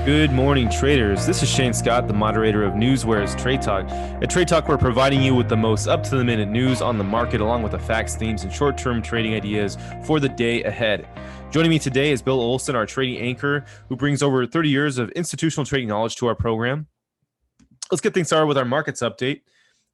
Good morning, traders. This is Shane Scott, the moderator of Newsware's Trade Talk. At Trade Talk, we're providing you with the most up-to-the-minute news on the market, along with the facts, themes, and short-term trading ideas for the day ahead. Joining me today is Bill Olson, our trading anchor, who brings over 30 years of institutional trading knowledge to our program. Let's get things started with our markets update.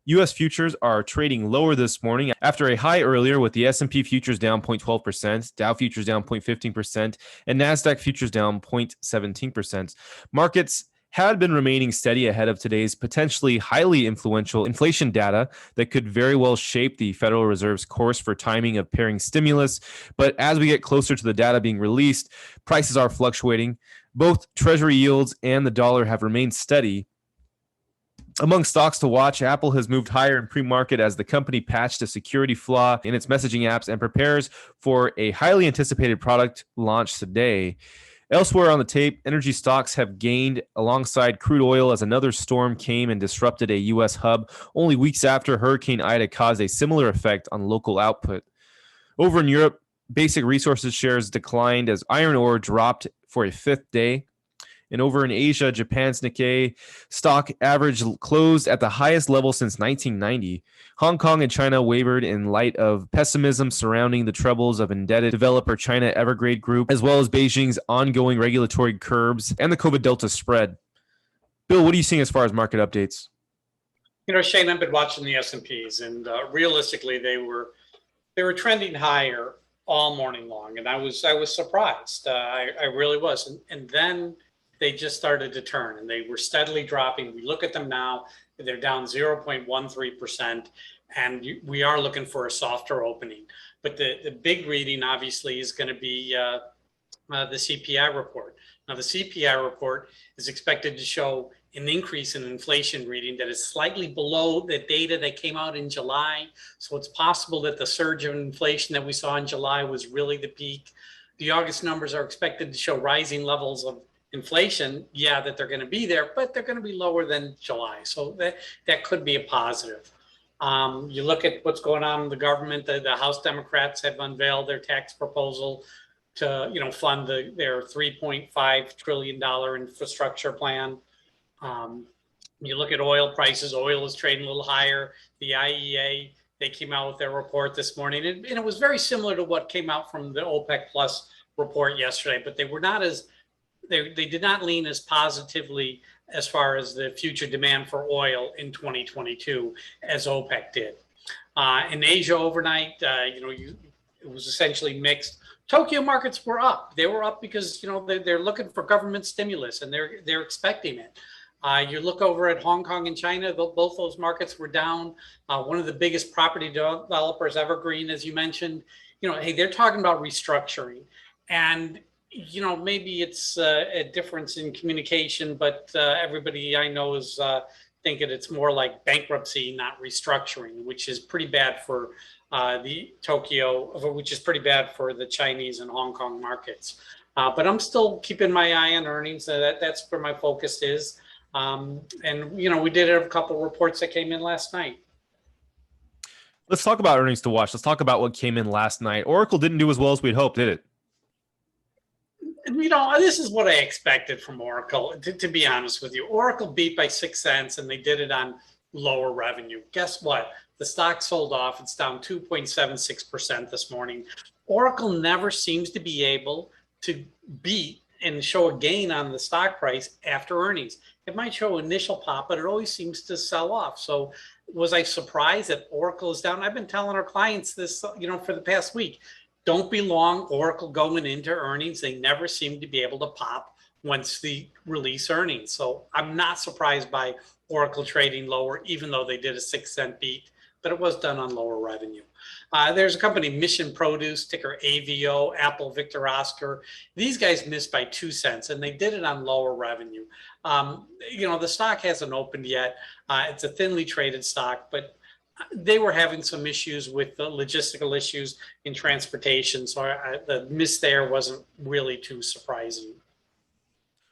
U.S. futures are trading lower this morning after a high earlier, with the S&P futures down 0.12%, Dow futures down 0.15%, and NASDAQ futures down 0.17%. Markets had been remaining steady ahead of today's potentially highly influential inflation data that could very well shape the Federal Reserve's course for timing of paring stimulus. But as we get closer to the data being released, prices are fluctuating. Both Treasury yields and the dollar have remained steady. Among stocks to watch, Apple has moved higher in pre-market as the company patched a security flaw in its messaging apps and prepares for a highly anticipated product launch today. Elsewhere on the tape, energy stocks have gained alongside crude oil as another storm came and disrupted a U.S. hub only weeks after Hurricane Ida caused a similar effect on local output. Over in Europe, basic resources shares declined as iron ore dropped for a fifth day. And over in Asia, Japan's Nikkei stock average closed at the highest level since 1990. Hong Kong and China wavered in light of pessimism surrounding the troubles of indebted developer China Evergrande Group, as well as Beijing's ongoing regulatory curbs and the COVID Delta spread. Bill, what are you seeing as far as market updates? You know, Shane, I've been watching the S&Ps, and realistically, they were trending higher all morning long, and I was surprised. I really was, and then they just started to turn, and they were steadily dropping. We look at them now, they're down 0.13%, and we are looking for a softer opening. But the big reading, obviously, is going to be the CPI report. Now, the CPI report is expected to show an increase in inflation reading that is slightly below the data that came out in July. So it's possible that the surge of inflation that we saw in July was really the peak. The August numbers are expected to show rising levels of inflation, that they're going to be there, but they're going to be lower than July. So that could be a positive. You look at what's going on in the government. The House Democrats have unveiled their tax proposal to, fund their $3.5 trillion infrastructure plan. You look at oil prices. Oil is trading a little higher. The IEA, they came out with their report this morning, and it was very similar to what came out from the OPEC Plus report yesterday, but they were not as They did not lean as positively as far as the future demand for oil in 2022 as OPEC did. In Asia overnight, it was essentially mixed. Tokyo markets were up. They were up because they're looking for government stimulus, and they're expecting it. You look over at Hong Kong and China; both those markets were down. One of the biggest property developers, Evergrande, as you mentioned, they're talking about restructuring, and maybe it's a difference in communication, but everybody I know is thinking it's more like bankruptcy, not restructuring, which is pretty bad for which is pretty bad for the Chinese and Hong Kong markets. But I'm still keeping my eye on earnings. That's where my focus is. And we did have a couple of reports that came in last night. Let's talk about earnings to watch. Let's talk about what came in last night. Oracle didn't do as well as we'd hoped, did it? This is what I expected from Oracle, to be honest with you. Oracle beat by 6 cents, and they did it on lower revenue. Guess what? The stock sold off. It's down 2.76% this morning. Oracle never seems to be able to beat and show a gain on the stock price after earnings. It might show initial pop, but it always seems to sell off. So was I surprised that Oracle is down? I've been telling our clients this, for the past week. Don't be long Oracle going into earnings. They never seem to be able to pop once they release earnings. So I'm not surprised by Oracle trading lower, even though they did a 6 cent beat, but it was done on lower revenue. There's a company, Mission Produce, ticker AVO, Apple, Victor, Oscar. These guys missed by 2 cents, and they did it on lower revenue. The stock hasn't opened yet. It's a thinly traded stock, but they were having some issues with the logistical issues in transportation. So the miss there wasn't really too surprising.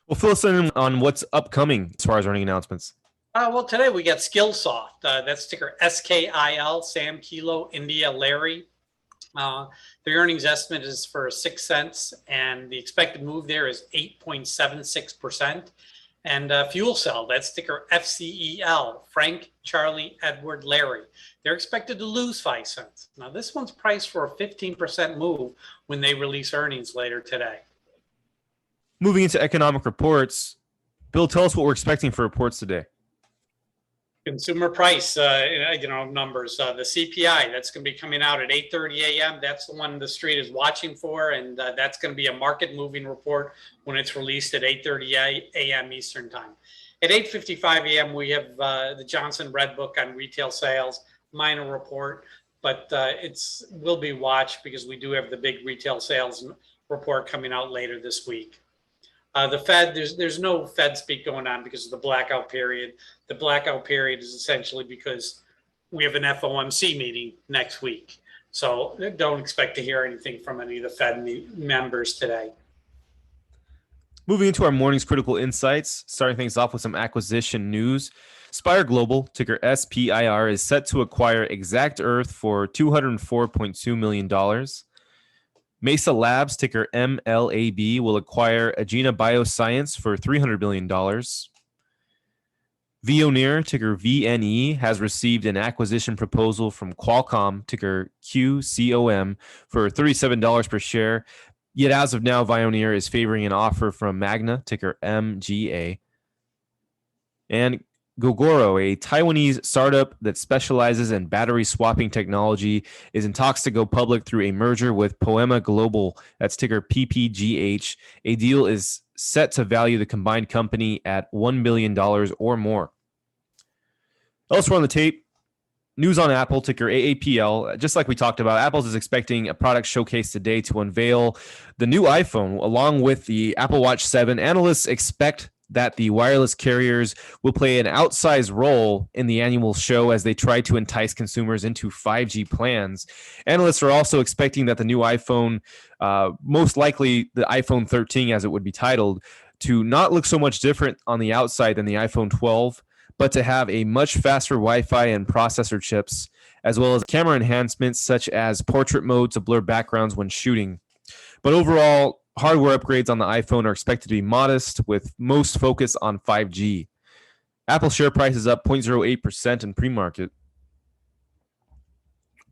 Well, fill us in on what's upcoming as far as earning announcements. Well, today we got Skillsoft. That's ticker SKIL, Sam, Kilo, India, Larry. The earnings estimate is for 6 cents, and the expected move there is 8.76%. And Fuel Cell, that's ticker FCEL, Frank, Charlie, Edward, Larry. They're expected to lose 5 cents. Now, this one's priced for a 15% move when they release earnings later today. Moving into economic reports, Bill, tell us what we're expecting for reports today. Consumer price, numbers. The CPI, that's going to be coming out at 8:30 a.m. That's the one the street is watching for, and that's going to be a market-moving report when it's released at 8:30 a.m. Eastern Time. At 8:55 a.m., we have the Johnson Red Book on retail sales, minor report, but it's will be watched because we do have the big retail sales report coming out later this week. The Fed, there's no Fed speak going on because of the blackout period. The blackout period is essentially because we have an FOMC meeting next week. So don't expect to hear anything from any of the Fed members today. Moving into our morning's critical insights, starting things off with some acquisition news. Spire Global, ticker SPIR, is set to acquire Exact Earth for $204.2 million. Mesa Labs, ticker MLAB, will acquire Agena Bioscience for $300 million. Veoneer, ticker VNE, has received an acquisition proposal from Qualcomm, ticker QCOM, for $37 per share. Yet as of now, Veoneer is favoring an offer from Magna, ticker MGA. And Gogoro, a Taiwanese startup that specializes in battery swapping technology, is in talks to go public through a merger with Poema Global, that's ticker PPGH. A deal is set to value the combined company at $1 billion or more. Elsewhere on the tape, news on Apple, ticker AAPL. Just like we talked about, Apple is expecting a product showcase today to unveil the new iPhone along with the Apple Watch 7. Analysts expect that the wireless carriers will play an outsized role in the annual show as they try to entice consumers into 5G plans. Analysts are also expecting that the new iPhone, most likely the iPhone 13 as it would be titled, to not look so much different on the outside than the iPhone 12, but to have a much faster Wi-Fi and processor chips, as well as camera enhancements such as portrait mode to blur backgrounds when shooting. But overall, hardware upgrades on the iPhone are expected to be modest, with most focus on 5G. Apple share price is up 0.08% in pre-market.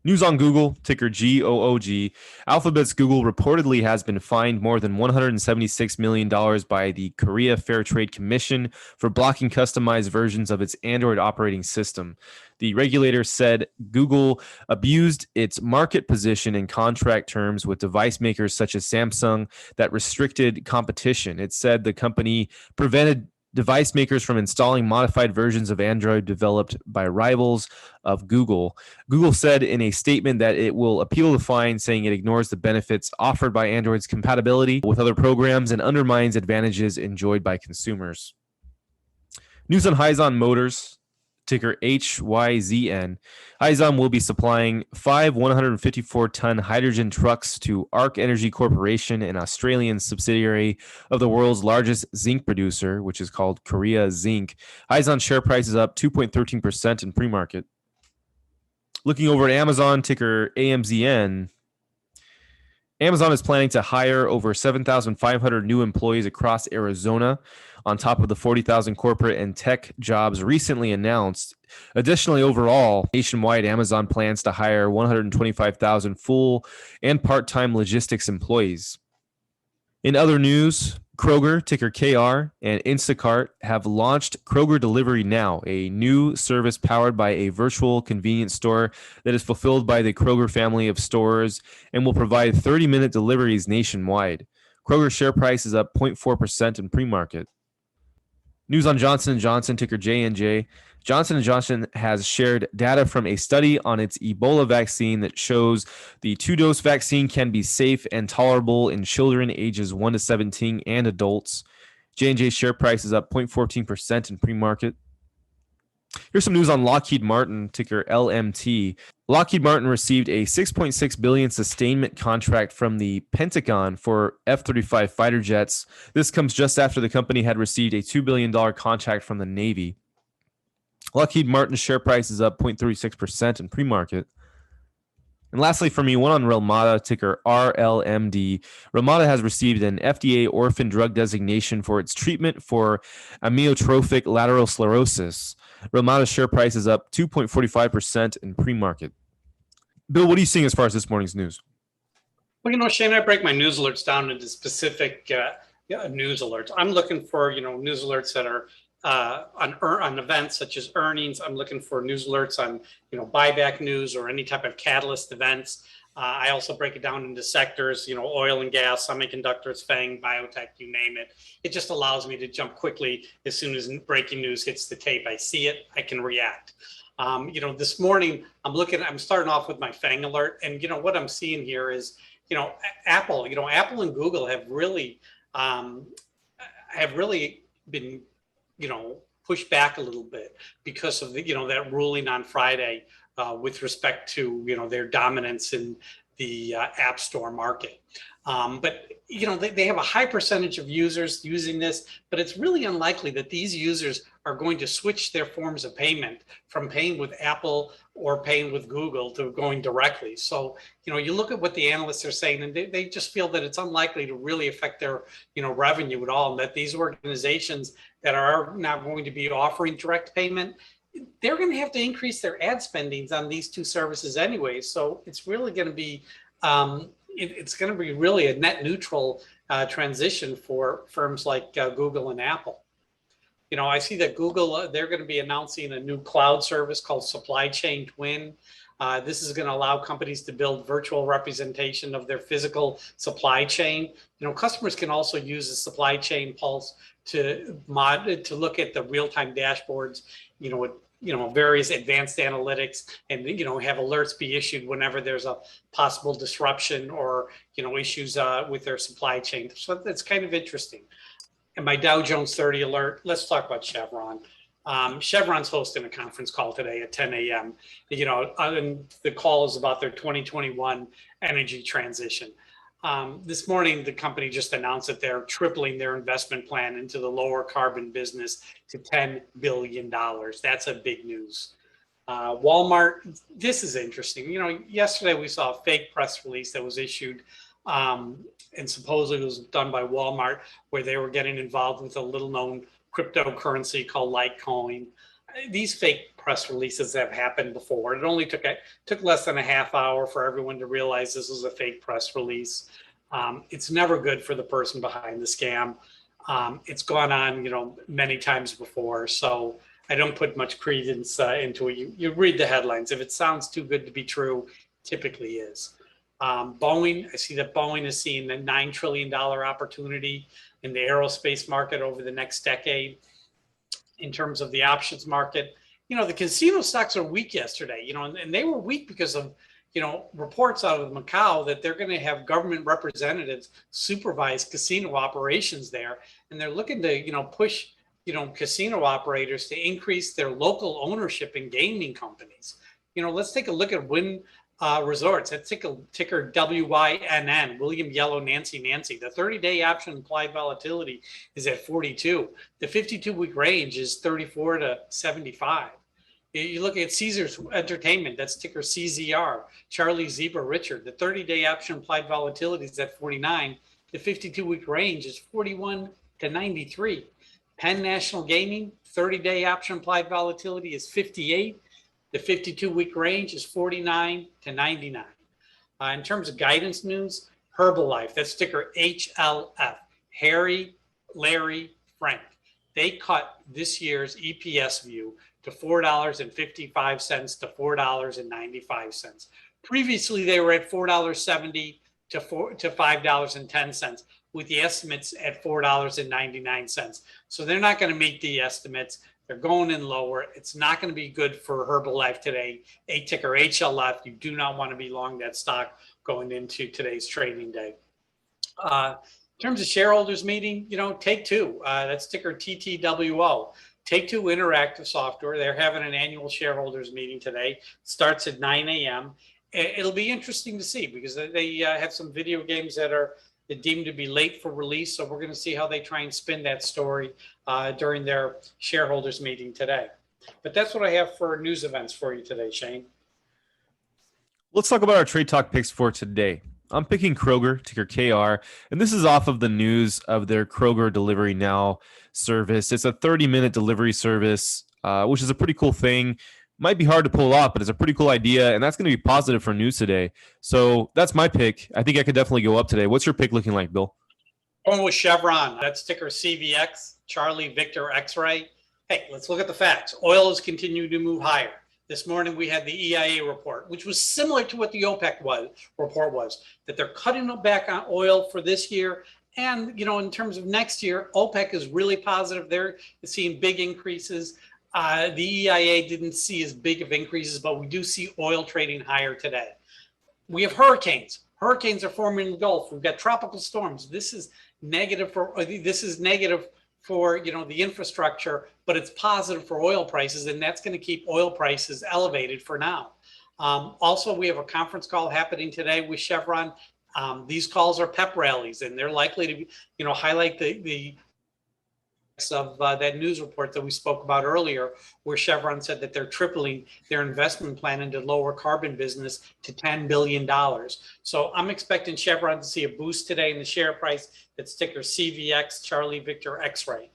News on Google, ticker GOOG. Alphabet's Google reportedly has been fined more than $176 million by the Korea Fair Trade Commission for blocking customized versions of its Android operating system. The regulator said Google abused its market position in contract terms with device makers such as Samsung that restricted competition. It said the company prevented device makers from installing modified versions of Android developed by rivals of Google. Google said in a statement that it will appeal the fine, saying it ignores the benefits offered by Android's compatibility with other programs and undermines advantages enjoyed by consumers. News on Hyzon Motors, ticker HYZN. Hyzon will be supplying 5 154-ton hydrogen trucks to Arc Energy Corporation, an Australian subsidiary of the world's largest zinc producer, which is called Korea Zinc. Hyzon share price is up 2.13% in pre-market. Looking over at Amazon, ticker AMZN. Amazon is planning to hire over 7,500 new employees across Arizona, on top of the 40,000 corporate and tech jobs recently announced. Additionally, overall, nationwide, Amazon plans to hire 125,000 full and part-time logistics employees. In other news, Kroger, ticker KR, and Instacart have launched Kroger Delivery Now, a new service powered by a virtual convenience store that is fulfilled by the Kroger family of stores and will provide 30-minute deliveries nationwide. Kroger share price is up 0.4% in pre-market. News on Johnson & Johnson, ticker J&J. Johnson & Johnson has shared data from a study on its Ebola vaccine that shows the 2-dose vaccine can be safe and tolerable in children ages 1 to 17 and adults. J&J share price is up 0.14% in pre-market. Here's some news on Lockheed Martin, ticker LMT. Lockheed Martin received a $6.6 billion sustainment contract from the Pentagon for F-35 fighter jets. This comes just after the company had received a $2 billion contract from the Navy. Lockheed Martin's share price is up 0.36% in pre-market. And lastly, for me, one on Relmada, ticker RLMD. Relmada has received an FDA orphan drug designation for its treatment for amyotrophic lateral sclerosis. Relmada's share price is up 2.45% in pre-market. Bill, what are you seeing as far as this morning's news? Well, Shane, I break my news alerts down into specific news alerts. I'm looking for, news alerts that are on events such as earnings. I'm looking for news alerts on, buyback news or any type of catalyst events. I also break it down into sectors, oil and gas, semiconductors, FANG, biotech, you name it. It just allows me to jump quickly as soon as breaking news hits the tape. I see it, I can react. This morning I'm starting off with my FANG alert, and what I'm seeing here is, Apple and Google have really been, pushed back a little bit because of that ruling on Friday with respect to, their dominance in the App Store market. But they have a high percentage of users using this, but it's really unlikely that these users are going to switch their forms of payment from paying with Apple or paying with Google to going directly. So, you look at what the analysts are saying, and they just feel that it's unlikely to really affect their, revenue at all, and that these organizations that are now going to be offering direct payment, they're going to have to increase their ad spendings on these two services anyway. So it's really going to be it's going to be really a net neutral transition for firms like Google and Apple. I see that Google, they're going to be announcing a new cloud service called Supply Chain Twin. This is going to allow companies to build virtual representation of their physical supply chain. Customers can also use the Supply Chain Pulse to look at the real-time dashboards, with various advanced analytics, and have alerts be issued whenever there's a possible disruption or issues with their supply chain. So that's kind of interesting. And my Dow Jones 30 alert, let's talk about Chevron. Chevron's hosting a conference call today at 10 a.m. And the call is about their 2021 energy transition. This morning, the company just announced that they're tripling their investment plan into the lower carbon business to $10 billion. That's a big news. Walmart, this is interesting. Yesterday we saw a fake press release that was issued and supposedly was done by Walmart, where they were getting involved with a little known cryptocurrency called Litecoin. These fake press releases have happened before. It only took less than a half hour for everyone to realize this was a fake press release. It's never good for the person behind the scam. It's gone on, many times before. So I don't put much credence into it. You read the headlines. If it sounds too good to be true, typically is. Boeing, I see that Boeing is seeing a $9 trillion opportunity in the aerospace market over the next decade. In terms of the options market, the casino stocks are weak yesterday, and they were weak because of, reports out of Macau that they're going to have government representatives supervise casino operations there. And they're looking to, push, casino operators to increase their local ownership in gaming companies. Let's take a look at Wynn Resorts. That's ticker WYNN, William Yellow Nancy Nancy. The 30-day option implied volatility is at 42. The 52-week range is 34 to 75. You look at Caesars Entertainment, that's ticker CZR, Charlie Zebra Richard. The 30-day option implied volatility is at 49. The 52-week range is 41 to 93. Penn National Gaming, 30-day option implied volatility is 58. The 52-week range is 49 to 99. In terms of guidance news, Herbalife, that's ticker HLF, Harry, Larry, Frank. They cut this year's EPS view to $4.55 to $4.95. Previously, they were at $4.70 to $5.10, with the estimates at $4.99. So they're not going to meet the estimates. They're going in lower. It's not going to be good for Herbalife today. A ticker HLF. You do not want to be long that stock going into today's trading day. In terms of shareholders meeting, Take Two. That's ticker TTWO. Take Two Interactive Software. They're having an annual shareholders meeting today. Starts at 9 a.m. It'll be interesting to see because they have some video games that are deemed to be late for release. So we're going to see how they try and spin that story during their shareholders meeting today. But that's what I have for news events for you today, Shane. Let's talk about our trade talk picks for today. I'm picking Kroger, ticker KR, and this is off of the news of their Kroger Delivery Now service. It's a 30-minute delivery service, which is a pretty cool thing. Might be hard to pull off, but it's a pretty cool idea, and that's going to be positive for news today. So that's my pick. I think I could definitely go up today. What's your pick looking like, Bill? Going with Chevron. That's ticker CVX, Charlie Victor X-ray. Hey, let's look at the facts. Oil has continued to move higher. This morning we had the EIA report, which was similar to what the OPEC report was, that they're cutting back on oil for this year. And, in terms of next year, OPEC is really positive. They're seeing big increases. The EIA didn't see as big of increases, but we do see oil trading higher today. We have hurricanes. Hurricanes are forming in the Gulf. We've got tropical storms. This is negative for the infrastructure, but it's positive for oil prices, and that's going to keep oil prices elevated for now. Also, we have a conference call happening today with Chevron. These calls are pep rallies, and they're likely to highlight the of that news report that we spoke about earlier, where Chevron said that they're tripling their investment plan into lower carbon business to $10 billion. So I'm expecting Chevron to see a boost today in the share price. That's ticker CVX, Charlie Victor X-ray.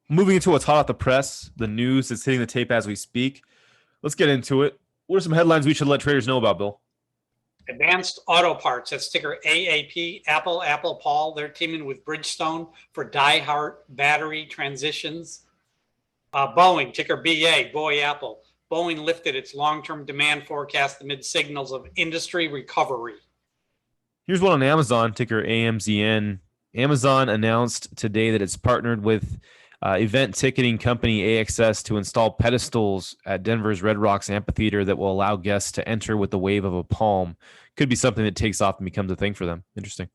Moving into what's hot off the press, the news that's hitting the tape as we speak. Let's get into it. What are some headlines we should let traders know about, Bill? Advanced Auto Parts, that's ticker AAP, Apple Paul. They're teaming with Bridgestone for die-hard battery transitions. Boeing, ticker BA, Boy Apple. Boeing lifted its long-term demand forecast amid signals of industry recovery. Here's one on Amazon, ticker AMZN. Amazon announced today that it's partnered with event ticketing company AXS to install pedestals at Denver's Red Rocks Amphitheater that will allow guests to enter with the wave of a palm. Could be something that takes off and becomes a thing for them. Interesting.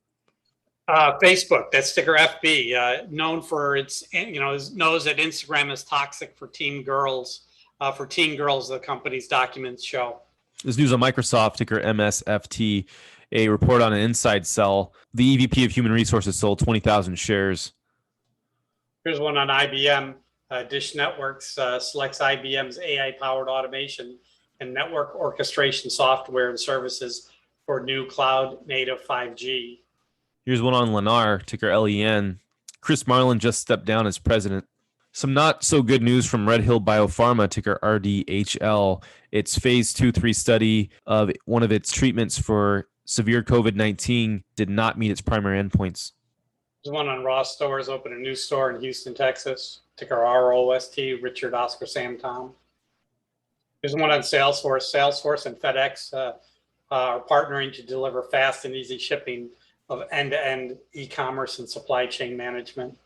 Facebook, that's ticker FB, known for its, knows that Instagram is toxic for teen girls. The company's documents show. This news on Microsoft, ticker MSFT, a report on an inside sell. The EVP of Human Resources sold 20,000 shares. Here's one on IBM. Dish Networks selects IBM's AI-powered automation and network orchestration software and services for new cloud-native 5G. Here's one on Lennar, ticker LEN. Chris Marlin just stepped down as president. Some not so good news from Red Hill Biopharma, ticker RDHL. Its phase 2-3 study of one of its treatments for severe COVID-19 did not meet its primary endpoints. There's one on Ross Stores, opened a new store in Houston, Texas. Ticker ROST, Richard Oscar Sam Tom. There's one on Salesforce. Salesforce and FedEx are partnering to deliver fast and easy shipping of end-to-end e-commerce and supply chain management.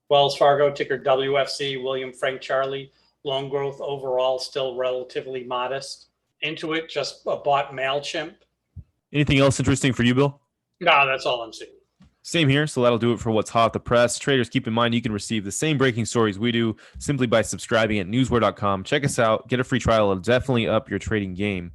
Wells Fargo, ticker WFC, William Frank Charlie. Loan growth overall still relatively modest. Intuit just bought MailChimp. Anything else interesting for you, Bill? No, that's all I'm seeing. Same here, so that'll do it for what's hot off the press. Traders, keep in mind you can receive the same breaking stories we do simply by subscribing at newsware.com. Check us out, get a free trial. It'll definitely up your trading game.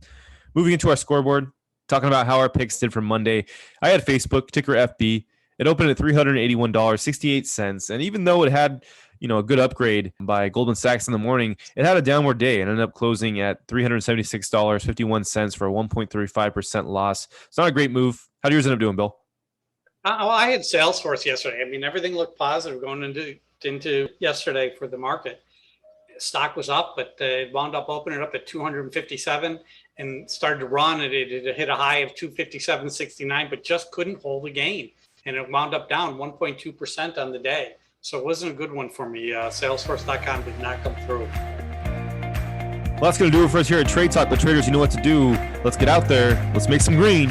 Moving into our scoreboard, talking about how our picks did for Monday. I had Facebook, ticker FB. It opened at $381.68, and even though it had a good upgrade by Goldman Sachs in the morning, it had a downward day and ended up closing at $376.51 for a 1.35% loss. It's not a great move. How did yours end up doing, Bill? I had Salesforce yesterday. I mean, everything looked positive going into yesterday for the market. Stock was up, but it wound up opening up at 257 and started to run. It hit a high of 257.69, but just couldn't hold the gain. And it wound up down 1.2% on the day. So it wasn't a good one for me. Salesforce.com did not come through. Well, that's going to do it for us here at Trade Talk. But traders, you know what to do. Let's get out there. Let's make some green.